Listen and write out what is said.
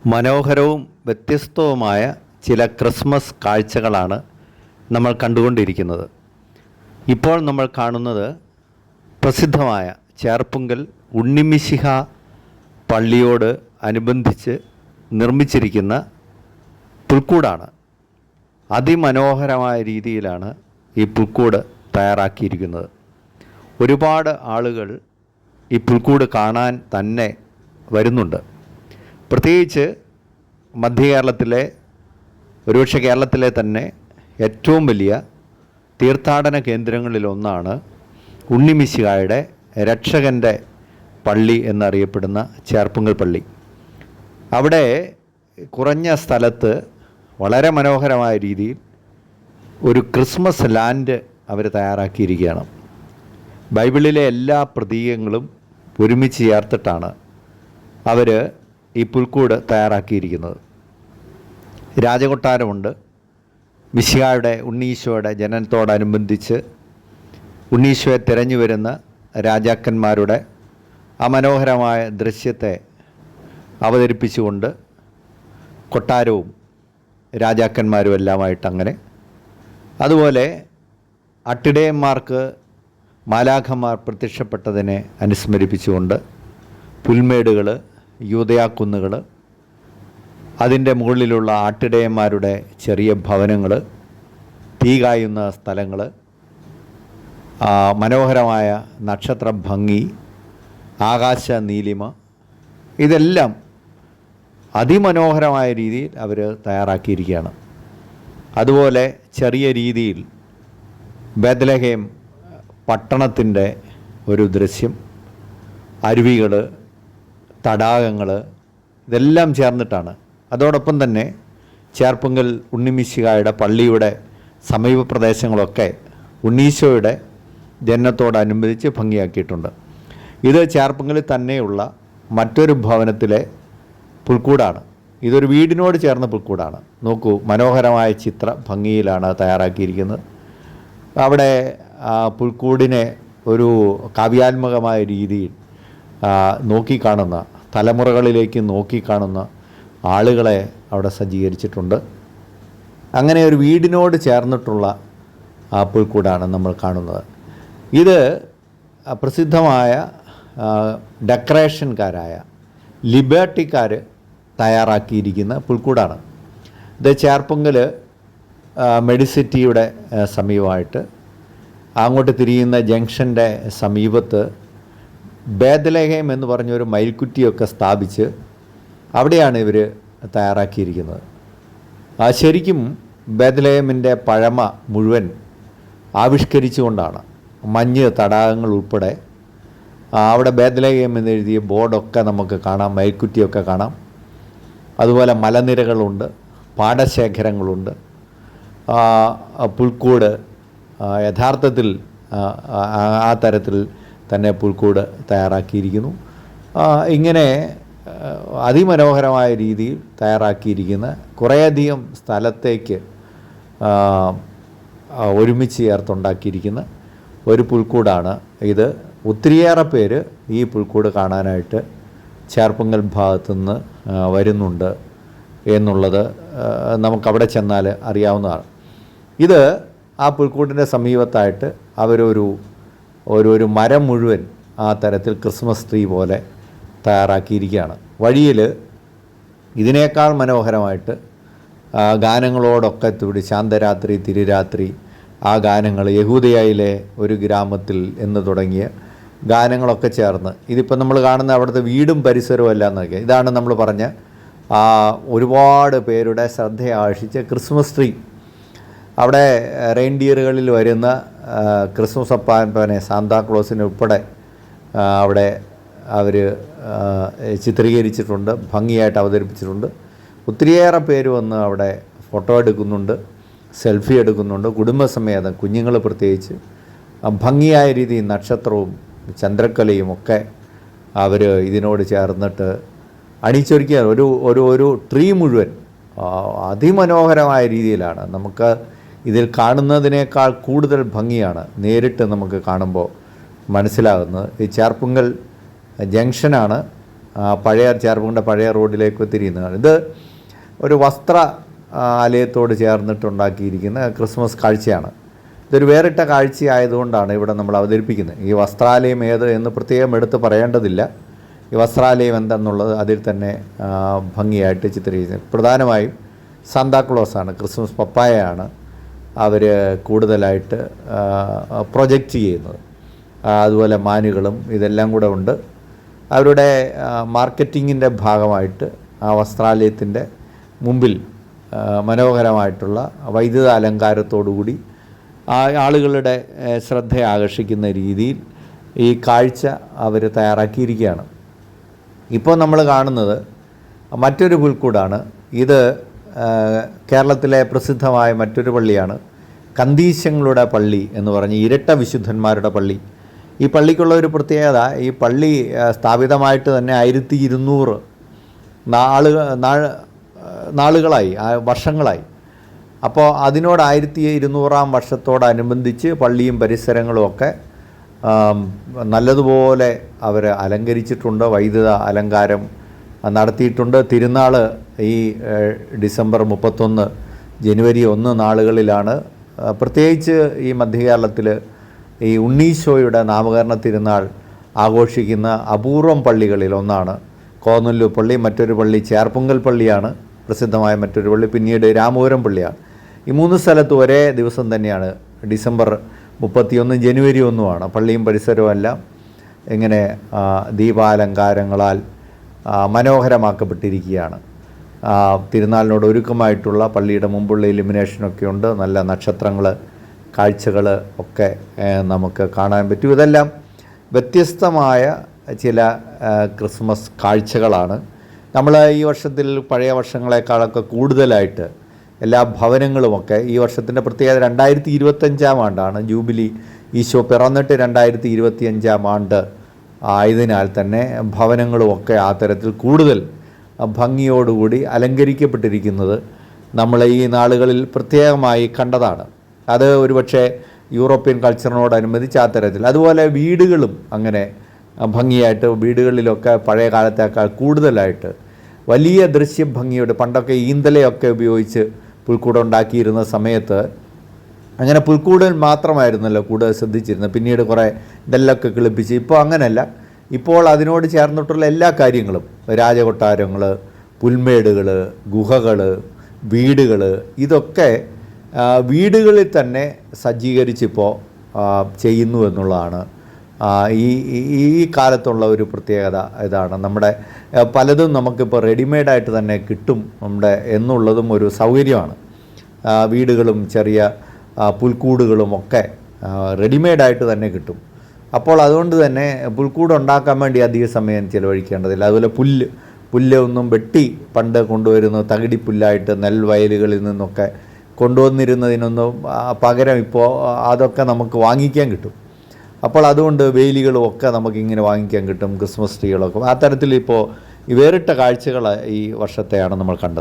മനോഹരവും വ്യത്യസ്തവുമായ ചില ക്രിസ്മസ് കാഴ്ചകളാണ് നമ്മൾ കണ്ടുകൊണ്ടിരിക്കുന്നത്. ഇപ്പോൾ നമ്മൾ കാണുന്നത് പ്രസിദ്ധമായ ചേർപ്പുങ്കൽ ഉണ്ണിമിശിഹ പള്ളിയോട് അനുബന്ധിച്ച് നിർമ്മിച്ചിരിക്കുന്ന പുൽക്കൂടാണ്. അതിമനോഹരമായ രീതിയിലാണ് ഈ പുൽക്കൂട് തയ്യാറാക്കിയിരിക്കുന്നത്. ഒരുപാട് ആളുകൾ ഈ പുൽക്കൂട് കാണാൻ തന്നെ വരുന്നുണ്ട്. പ്രത്യേകിച്ച് മധ്യ കേരളത്തിലെ, ഒരുപക്ഷെ കേരളത്തിലെ തന്നെ ഏറ്റവും വലിയ തീർത്ഥാടന കേന്ദ്രങ്ങളിലൊന്നാണ് ഉണ്ണിമിശിഹായുടെ രക്ഷകൻ്റെ പള്ളി എന്നറിയപ്പെടുന്ന ചേർപ്പുങ്കൽ പള്ളി. അവിടെ കുറഞ്ഞ സ്ഥലത്ത് വളരെ മനോഹരമായ രീതിയിൽ ഒരു ക്രിസ്മസ് ലാൻഡ് അവർ തയ്യാറാക്കിയിരിക്കുകയാണ്. ബൈബിളിലെ എല്ലാ പ്രതീകങ്ങളും ഒരുമിച്ച് ചേർത്തിട്ടാണ് അവർ ഈ പുൽക്കൂട് തയ്യാറാക്കിയിരിക്കുന്നത്. രാജകൊട്ടാരമുണ്ട്. മിശിഹായുടെ ഉണ്ണീശോയുടെ ജനനത്തോടനുബന്ധിച്ച് ഉണ്ണീശോയെ തിരഞ്ഞു വരുന്ന രാജാക്കന്മാരുടെ ആ മനോഹരമായ ദൃശ്യത്തെ അവതരിപ്പിച്ചുകൊണ്ട് കൊട്ടാരവും രാജാക്കന്മാരും എല്ലാമായിട്ട് അങ്ങനെ. അതുപോലെ അട്ടിടയന്മാർക്ക് മാലാഖമാർ പ്രത്യക്ഷപ്പെട്ടതിനെ അനുസ്മരിപ്പിച്ചുകൊണ്ട് പുൽമേടുകൾ, യൂദയാക്കുന്നുകൾ, അതിൻ്റെ മുകളിലുള്ള ആട്ടിടയന്മാരുടെ ചെറിയ ഭവനങ്ങൾ, തീ കായുന്ന സ്ഥലങ്ങൾ, മനോഹരമായ നക്ഷത്ര ഭംഗി, ആകാശ നീലിമ, ഇതെല്ലാം അതിമനോഹരമായ രീതിയിൽ അവർ തയ്യാറാക്കിയിരിക്കുകയാണ്. അതുപോലെ ചെറിയ രീതിയിൽ ബേത്ലഹേം പട്ടണത്തിൻ്റെ ഒരു ദൃശ്യം, അരുവികൾ, തടാകങ്ങൾ, ഇതെല്ലാം ചേർന്നിട്ടാണ്. അതോടൊപ്പം തന്നെ ചേർപ്പുങ്കൽ ഉണ്ണിമിശിഹായുടെ പള്ളിയുടെ സമീപ പ്രദേശങ്ങളൊക്കെ ഉണ്ണീശോയുടെ ജനനത്തോടനുബന്ധിച്ച് ഭംഗിയാക്കിയിട്ടുണ്ട്. ഇത് ചേർപ്പുങ്കലിൽ തന്നെയുള്ള മറ്റൊരു ഭവനത്തിലെ പുൽക്കൂടാണ്. ഇതൊരു വീടിനോട് ചേർന്ന പുൽക്കൂടാണ്. നോക്കൂ, മനോഹരമായ ചിത്ര ഭംഗിയിലാണ് തയ്യാറാക്കിയിരിക്കുന്നത്. അവിടെ പുൽക്കൂടിനെ ഒരു കാവ്യാത്മകമായ രീതിയിൽ നോക്കിക്കാണുന്ന, തലമുറകളിലേക്ക് നോക്കിക്കാണുന്ന ആളുകളെ അവിടെ സജ്ജീകരിച്ചിട്ടുണ്ട്. അങ്ങനെ ഒരു വീടിനോട് ചേർന്നിട്ടുള്ള പുൽക്കൂടാണ് നമ്മൾ കാണുന്നത്. ഇത് പ്രസിദ്ധമായ ഡെക്കറേഷൻകാരായ ലിബർട്ടിക്കാർ തയ്യാറാക്കിയിരിക്കുന്ന പുൽക്കൂടാണ്. ഇത് ചേർപ്പുങ്കൽ മെഡിസിറ്റിയുടെ സമീപമായിട്ട് അങ്ങോട്ട് തിരിയുന്ന ജംഗ്ഷൻ്റെ സമീപത്ത് ബേത്ലഹേം എന്ന് പറഞ്ഞൊരു മയിൽക്കുറ്റിയൊക്കെ സ്ഥാപിച്ച് അവിടെയാണ് ഇവർ തയ്യാറാക്കിയിരിക്കുന്നത്. ശരിക്കും ബേത്ലഹേമിൻ്റെ പഴമ മുഴുവൻ ആവിഷ്കരിച്ചുകൊണ്ടാണ്. മഞ്ഞ് തടാകങ്ങൾ ഉൾപ്പെടെ അവിടെ ബേത്ലഹേം എന്നെഴുതിയ ബോർഡൊക്കെ നമുക്ക് കാണാം, മയിൽക്കുറ്റിയൊക്കെ കാണാം. അതുപോലെ മലനിരകളുണ്ട്, പാടശേഖരങ്ങളുണ്ട്. പുൽക്കൂട് യഥാർത്ഥത്തിൽ ആ തരത്തിൽ തന്നെ പുൽക്കൂട് തയ്യാറാക്കിയിരിക്കുന്നു. ഇങ്ങനെ അതിമനോഹരമായ രീതിയിൽ തയ്യാറാക്കിയിരിക്കുന്ന കുറേയധികം സ്ഥലത്തേക്ക് ഒരുമിച്ച് ചേർത്തുണ്ടാക്കിയിരിക്കുന്ന ഒരു പുൽക്കൂടാണ് ഇത്. ഒത്തിരിയേറെ പേര് ഈ പുൽക്കൂട് കാണാനായിട്ട് ചേർപ്പുങ്കൽ ഭാഗത്തുനിന്ന് വരുന്നുണ്ട് എന്നുള്ളത് നമുക്കവിടെ ചെന്നാൽ അറിയാവുന്നതാണ്. ഇത് ആ പുൽക്കൂടിൻ്റെ സമീപത്തായിട്ട് അവരൊരു മരം മുഴുവൻ ആ തരത്തിൽ ക്രിസ്മസ് ട്രീ പോലെ തയ്യാറാക്കിയിരിക്കുകയാണ്. വഴിയിൽ ഇതിനേക്കാൾ മനോഹരമായിട്ട് ഗാനങ്ങളോടൊക്കെ കൂടി ശാന്തരാത്രി, തിരുരാത്രി, ആ ഗാനങ്ങൾ, യഹൂദയയിലെ ഒരു ഗ്രാമത്തിൽ എന്ന് തുടങ്ങിയ ഗാനങ്ങളൊക്കെ ചേർന്ന്, ഇതിപ്പോൾ നമ്മൾ കാണുന്ന അവിടുത്തെ വീടും പരിസരവും എല്ലാം എന്നൊക്കെ, ഇതാണ് നമ്മൾ പറഞ്ഞ ഒരുപാട് പേരുടെ ശ്രദ്ധയാകർഷിച്ച ക്രിസ്മസ് ട്രീ. അവിടെ റെയിൻഡിയറുകളിൽ വരുന്ന ക്രിസ്മസ് അപ്പാപ്പനെ, സാന്താക്ലോസിനെ ഉൾപ്പെടെ അവിടെ അവർ ചിത്രീകരിച്ചിട്ടുണ്ട്, ഭംഗിയായിട്ട് അവതരിപ്പിച്ചിട്ടുണ്ട്. ഒത്തിരിയേറെ പേര് വന്ന് അവിടെ ഫോട്ടോ എടുക്കുന്നുണ്ട്, സെൽഫി എടുക്കുന്നുണ്ട്, കുടുംബസമേതം, കുഞ്ഞുങ്ങൾ പ്രത്യേകിച്ച്. ഭംഗിയായ രീതിയിൽ നക്ഷത്രവും ചന്ദ്രക്കലയും ഒക്കെ അവർ ഇതിനോട് ചേർന്നിട്ട് അണിച്ചൊരുക്കിയ ഒരു ട്രീ മുഴുവൻ അതിമനോഹരമായ രീതിയിലാണ്. നമുക്ക് ഇതിൽ കാണുന്നതിനേക്കാൾ കൂടുതൽ ഭംഗിയാണ് നേരിട്ട് നമുക്ക് കാണുമ്പോൾ മനസ്സിലാകുന്നത്. ഈ ചേർപ്പുങ്കൽ ജംഗ്ഷനാണ് പഴയ ചേർപ്പുകളുടെ പഴയ റോഡിലേക്ക് തിരിയുന്നതാണ്. ഇത് ഒരു വസ്ത്ര ആലയത്തോട് ചേർന്നിട്ടുണ്ടാക്കിയിരിക്കുന്ന ക്രിസ്മസ് കാഴ്ചയാണ്. ഇതൊരു വേറിട്ട കാഴ്ചയായതുകൊണ്ടാണ് ഇവിടെ നമ്മൾ അവതരിപ്പിക്കുന്നത്. ഈ വസ്ത്രാലയം ഏത് എന്ന് പ്രത്യേകം എടുത്ത് പറയേണ്ടതില്ല. ഈ വസ്ത്രാലയം എന്തെന്നുള്ളത് അതിൽ തന്നെ ഭംഗിയായിട്ട് ചിത്രീകരിക്കുന്നത്. പ്രധാനമായും സാന്താക്ലോസാണ്, ക്രിസ്മസ് പപ്പായയാണ് അവർ കൂടുതലായിട്ട് പ്രൊജക്റ്റ് ചെയ്യുന്നത്. അതുപോലെ മാനുകളും ഇതെല്ലാം കൂടെ ഉണ്ട്. അവരുടെ മാർക്കറ്റിങ്ങിൻ്റെ ഭാഗമായിട്ട് ആ വസ്ത്രാലയത്തിൻ്റെ മുമ്പിൽ മനോഹരമായിട്ടുള്ള വൈദ്യുത അലങ്കാരത്തോടുകൂടി ആളുകളുടെ ശ്രദ്ധ ആകർഷിക്കുന്ന രീതിയിൽ ഈ കാഴ്ച അവർ തയ്യാറാക്കിയിരിക്കുകയാണ്. ഇപ്പോൾ നമ്മൾ കാണുന്നത് മറ്റൊരു പുൽക്കൂടാണ്. ഇത് കേരളത്തിലെ പ്രസിദ്ധമായ മറ്റൊരു പള്ളിയാണ്, കന്തീശങ്ങളുടെ പള്ളി എന്ന് പറഞ്ഞ് ഇരട്ട വിശുദ്ധന്മാരുടെ പള്ളി. ഈ പള്ളിക്കുള്ള ഒരു പ്രത്യേകത, ഈ പള്ളി സ്ഥാപിതമായിട്ട് തന്നെ 1200 നാളുകളായി, വർഷങ്ങളായി. അപ്പോൾ അതിനോട് 1200-ാം വർഷത്തോടനുബന്ധിച്ച് പള്ളിയും പരിസരങ്ങളും ഒക്കെ നല്ലതുപോലെ അവർ അലങ്കരിച്ചിട്ടുണ്ട്, വൈദ്യുത അലങ്കാരം നടത്തിയിട്ടുണ്ട്. തിരുനാൾ ഈ ഡിസംബർ 31, ജനുവരി 1 നാളുകളിലാണ്. പ്രത്യേകിച്ച് ഈ മധ്യകേരളത്തിൽ ഈ ഉണ്ണീശോയുടെ നാമകരണ തിരുനാൾ ആഘോഷിക്കുന്ന അപൂർവം പള്ളികളിൽ ഒന്നാണ് കോന്നല്ലൂർ പള്ളി. മറ്റൊരു പള്ളി ചേർപ്പുങ്കൽ പള്ളിയാണ്, പ്രസിദ്ധമായ മറ്റൊരു പള്ളി. പിന്നീട് രാമപുരം പള്ളിയാണ്. ഈ 3 സ്ഥലത്തും ഒരേ ദിവസം തന്നെയാണ്, ഡിസംബർ 31, ജനുവരി 1 പള്ളിയും പരിസരവും എല്ലാം ഇങ്ങനെ ദീപാലങ്കാരങ്ങളാൽ മനോഹരമാക്കപ്പെട്ടിരിക്കുകയാണ്. തിരുനാളിനോട് ഒരുക്കമായിട്ടുള്ള പള്ളിയുടെ മുമ്പുള്ള ഇലുമിനേഷനൊക്കെ ഉണ്ട്. നല്ല നക്ഷത്രങ്ങൾ, കാഴ്ചകൾ ഒക്കെ നമുക്ക് കാണാൻ പറ്റും. ഇതെല്ലാം വ്യത്യസ്തമായ ചില ക്രിസ്മസ് കാഴ്ചകളാണ്. നമ്മൾ ഈ വർഷത്തിൽ പഴയ വർഷങ്ങളെക്കാളൊക്കെ കൂടുതലായിട്ട് എല്ലാ ഭവനങ്ങളുമൊക്കെ, ഈ വർഷത്തിൻ്റെ പ്രത്യേകത 2025-ാം ആണ്ടാണ്, ജൂബിലി, ഈശോ പിറന്നിട്ട് 2025-ാം ആണ്ട് ആയതിനാൽ തന്നെ ഭവനങ്ങളുമൊക്കെ ആ തരത്തിൽ കൂടുതൽ ഭംഗിയോടുകൂടി അലങ്കരിക്കപ്പെട്ടിരിക്കുന്നത് നമ്മൾ ഈ നാളുകളിൽ പ്രത്യേകമായി കണ്ടതാണ്. അത് ഒരുപക്ഷെ യൂറോപ്യൻ കൾച്ചറിനോടനുബന്ധിച്ച് ആ തരത്തിൽ. അതുപോലെ വീടുകളും അങ്ങനെ ഭംഗിയായിട്ട്, വീടുകളിലൊക്കെ പഴയ കാലത്തേക്കാൾ കൂടുതലായിട്ട് വലിയ ദൃശ്യഭംഗിയോട്, പണ്ടൊക്കെ ഈന്തലയൊക്കെ ഉപയോഗിച്ച് പുൽക്കൂട് ഉണ്ടാക്കിയിരുന്ന സമയത്ത് അങ്ങനെ പുൽക്കൂടിൽ മാത്രമായിരുന്നല്ലോ കൂടുതൽ ശ്രദ്ധിച്ചിരുന്നത്. പിന്നീട് കുറേ ഇതെല്ലൊക്കെ കിളിപ്പിച്ച്. ഇപ്പോൾ അങ്ങനെയല്ല. ഇപ്പോൾ അതിനോട് ചേർന്നിട്ടുള്ള എല്ലാ കാര്യങ്ങളും, രാജകൊട്ടാരങ്ങൾ, പുൽമേടുകൾ, ഗുഹകൾ, വീടുകൾ, ഇതൊക്കെ വീടുകളിൽ തന്നെ സജ്ജീകരിച്ചിപ്പോൾ ചെയ്യുന്നു എന്നുള്ളതാണ് ഈ കാലത്തുള്ള ഒരു പ്രത്യേകത. ഇതാണ് നമ്മുടെ പലതും നമുക്കിപ്പോൾ റെഡിമെയ്ഡായിട്ട് തന്നെ കിട്ടും നമ്മുടെ എന്നുള്ളതും ഒരു സൗകര്യമാണ്. വീടുകളും ചെറിയ പുൽക്കൂടുകളും ഒക്കെ റെഡിമെയ്ഡായിട്ട് തന്നെ കിട്ടും. അപ്പോൾ അതുകൊണ്ട് തന്നെ പുൽക്കൂട് ഉണ്ടാക്കാൻ വേണ്ടി അധിക സമയം ചിലവഴിക്കേണ്ടതില്ല. അതുപോലെ പുല്ല് ഒന്നും വെട്ടി പണ്ട് കൊണ്ടുവരുന്ന തകിടി പുല്ലായിട്ട് നെൽവയലുകളിൽ നിന്നൊക്കെ കൊണ്ടുവന്നിരുന്നതിനൊന്നും പകരം ഇപ്പോൾ അതൊക്കെ നമുക്ക് വാങ്ങിക്കാൻ കിട്ടും. അപ്പോൾ അതുകൊണ്ട് വേലികളും ഒക്കെ നമുക്കിങ്ങനെ വാങ്ങിക്കാൻ കിട്ടും, ക്രിസ്മസ് ട്രീകളൊക്കെ. ആ തരത്തിൽ ഇപ്പോൾ ഈ വേറിട്ട കാഴ്ചകൾ ഈ വർഷത്തെയാണ് നമ്മൾ കണ്ടത്.